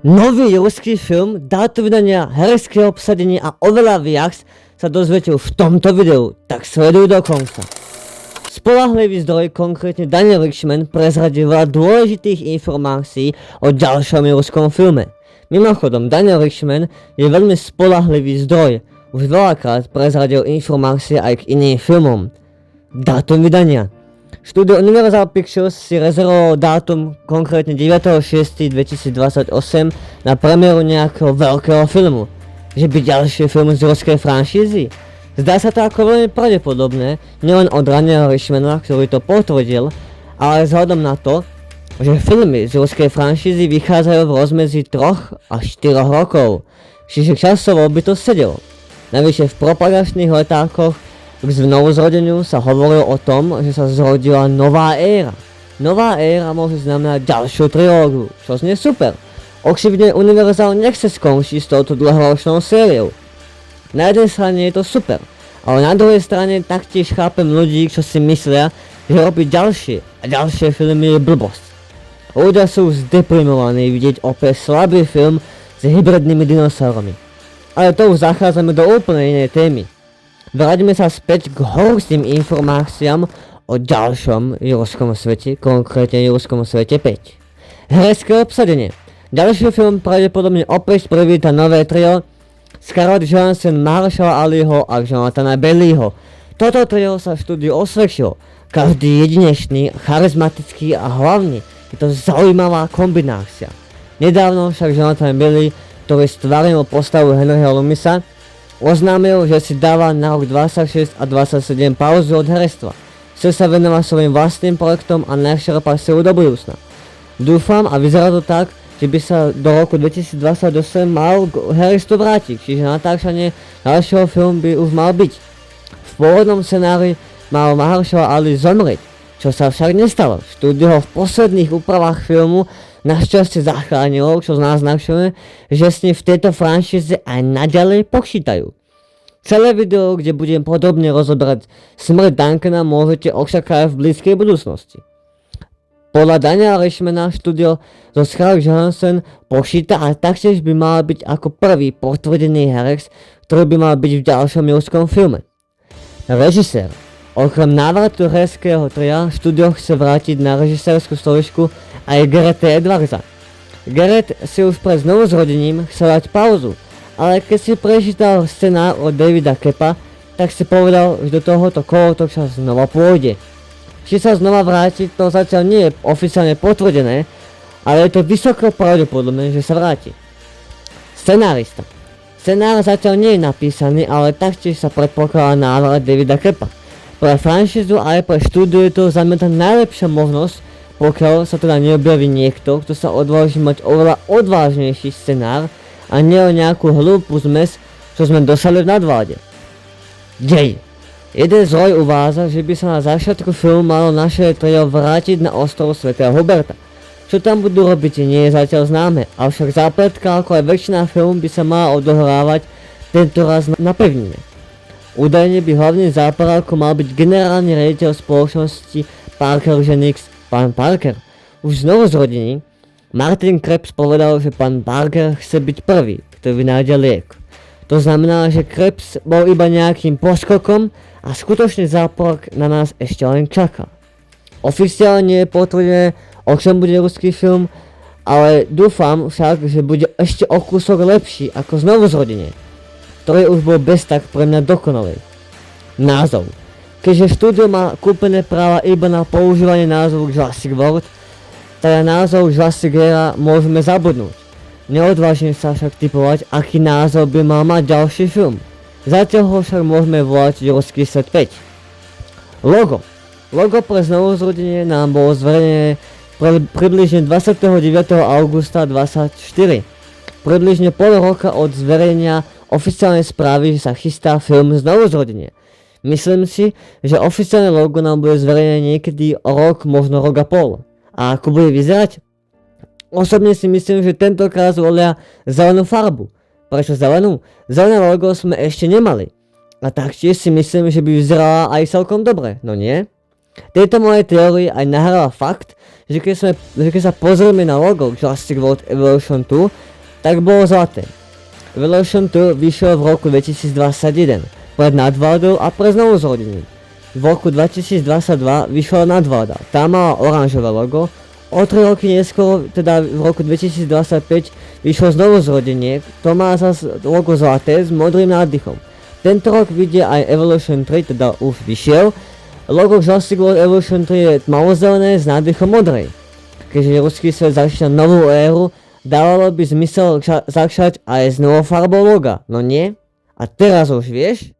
Nový ruský film, dátum vydania, herecké obsadenie a oveľa viac sa dozviete v tomto videu, tak sleduj do konca. Spoľahlivý zdroj, konkrétne Daniel Richtman, prezradil veľa dôležitých informácií o ďalšom ruskom filme. Mimochodom, Daniel Richtman je veľmi spoľahlivý zdroj, už veľakrát prezradil informácie aj k iným filmom. Dátum vydania. Štúdio Universal Pictures si rezervovalo dátum, konkrétne 9.6.2028 na premiéru nejakého veľkého filmu. Že by ďalšie filmy z ruskej franšízy? Zdá sa to ako veľmi pravdepodobné, nielen od Daniela Richtmana, ktorý to potvrdil, ale vzhľadom na to, že filmy z ruskej franšízy vychádzajú v rozmedzi 3 až 4 rokov, čiže časovo by to sedelo. Navyše v propagačných letákoch k znovuzrodeniu sa hovorilo o tom, že sa zrodila nová éra. Nová éra môže znamenať ďalšiu trilógiu, čo znie super. Očividne Universal nechce skončiť s touto dlhoročnou sériou. Na jednej strane je to super, ale na druhej strane taktiež chápem ľudí, čo si myslia, že robiť ďalšie a ďalšie filmy je blbosť. Ľudia sú zdeprimovaní vidieť opäť slabý film s hybridnými dinosaurami. Ale to už zachádzame do úplne inej témy. Vráťme sa späť k horúcim informáciám o ďalšom ruskom svete, konkrétne ruskom svete 5. Herecké obsadenie. Ďalší film pravdepodobne opäť privíta nové trio Scarlett Johansson, Mahershala Aliho a Jonathana Baileyho. Toto trio sa v štúdiu osvedčilo. Každý jedinečný, charizmatický a hlavne je to zaujímavá kombinácia. Nedávno však Jonathan Bailey, ktorý stvárnil postavu Henryho Loomisa, oznámil, že si dáva na rok 26 a 27 pauzu od herectva. Chce sa venovať svojim vlastným projektom a nešerpať silu do budúcna. Dúfam a vyzerá to tak, že by sa do roku 2028 mal k herectvu vrátiť, čiže natáčanie ďalšieho filmu by už mal byť. V pôvodnom scenári mal Mahershala Ali zomrieť, čo sa však nestalo. Štúdio ho v posledných úpravách filmu našťastie zachránilo, čo naznačuje, že s ním v tejto franšíze aj naďalej počítajú. Celé video, kde budem podrobne rozoberať smrť Duncana, môžete očakávať v blízkej budúcnosti. Podľa Daniela Richtmana štúdio zo Scarlett Johansson počíta a taktiež by mal byť ako prvý potvrdený herec, ktorý by mal byť v ďalšom ruskom filme. Režisér. Okrem návratu hereckého tria štúdio chce vrátiť na režisérskú stoličku aj Gareta Edwardsa. Gareth si už pred znovuzrodením chcel dať pauzu, ale keď si prečítal scenár od Davida Kepa, tak si povedal, že do tohoto kolotoča znova pôjde. Či sa znova vráti, to zatiaľ nie je oficiálne potvrdené, ale je to vysoko pravdepodobné, že sa vráti. Scenárista. Scenár zatiaľ nie je napísaný, ale taktiež sa predpokladá návrat Davida Kepa. Pre franšízu a aj pre štúdiu je to zamieta najlepšia možnosť, pokiaľ sa teda neobjaví niekto, kto sa odváži mať oveľa odvážnejší scenár a nie o nejakú hlúpu zmes, čo sme dosali v nadvláde. Dej. Jeden zdroj uvádza, že by sa na začiatku filmu malo naše trio vrátiť na ostrov svätého Huberta. Čo tam budú robiť nie je zatiaľ známe, avšak zápletka ako aj väčšina filmu by sa mala odohrávať tento raz na pevnine. Údajne by hlavným západálkom mal byť generálny riaditeľ spoločnosti Parker Genix, pán Parker. Už znovu zrodení Martin Krebs povedal, že pán Parker chce byť prvý, kto vynájde liek. To znamená, že Krebs bol iba nejakým poskokom a skutočný záporok na nás ešte len čaká. Oficiálne nie je potvrdené, o čom bude ruský film, ale dúfam však, že bude ešte o kúsok lepší ako znovu zrodenie, ktorý už bol bez tak pre mňa dokonalý. Názov. Keďže štúdio má kúpené práva iba na používanie názvu Jurassic World, tak na názov Jurassic Era môžeme zabudnúť. Neodvážim sa však tipovať, aký názov by mal mať ďalší film. Zatiaľ ho však môžeme volať Ruský svet 5. Logo. Logo pre znovuzrodenie nám bolo zverejnené približne 29. augusta 2024. Približne pol roka od zverejnenia oficiálnej správy, že sa chystá film Znovuzrodenie. Myslím si, že oficiálne logo nám bude zverejnené niekedy o rok, možno rok a pol. A ako bude vyzerať? Osobne si myslím, že tentokrát zvolia zelenú farbu. Prečo zelenú? Zelené logo sme ešte nemali. A taktiež si myslím, že by vyzerala aj celkom dobre, no nie? Tejto mojej teórii aj nahráva fakt, že keď sa pozrieme na logo Jurassic World Evolution 2, tak bolo zlaté. Evolution 2 vyšiel v roku 2021 pred nadvládou a pre znovuzrodením. V roku 2022 vyšla nadvláda, tá mala oranžové logo, o 3 roky neskôr, teda v roku 2025, vyšlo znovuzrodenie, to má zase logo zlaté s modrým nádychom. Tento rok vyjde aj Evolution 3, teda už vyšiel. Logo Justice World Evolution 3 je tmavozelené s nádychom modrej. Keďže ruský svet začína novú éru, dávalo by zmysel začať aj s novou farbou loga, no nie? A teraz už vieš?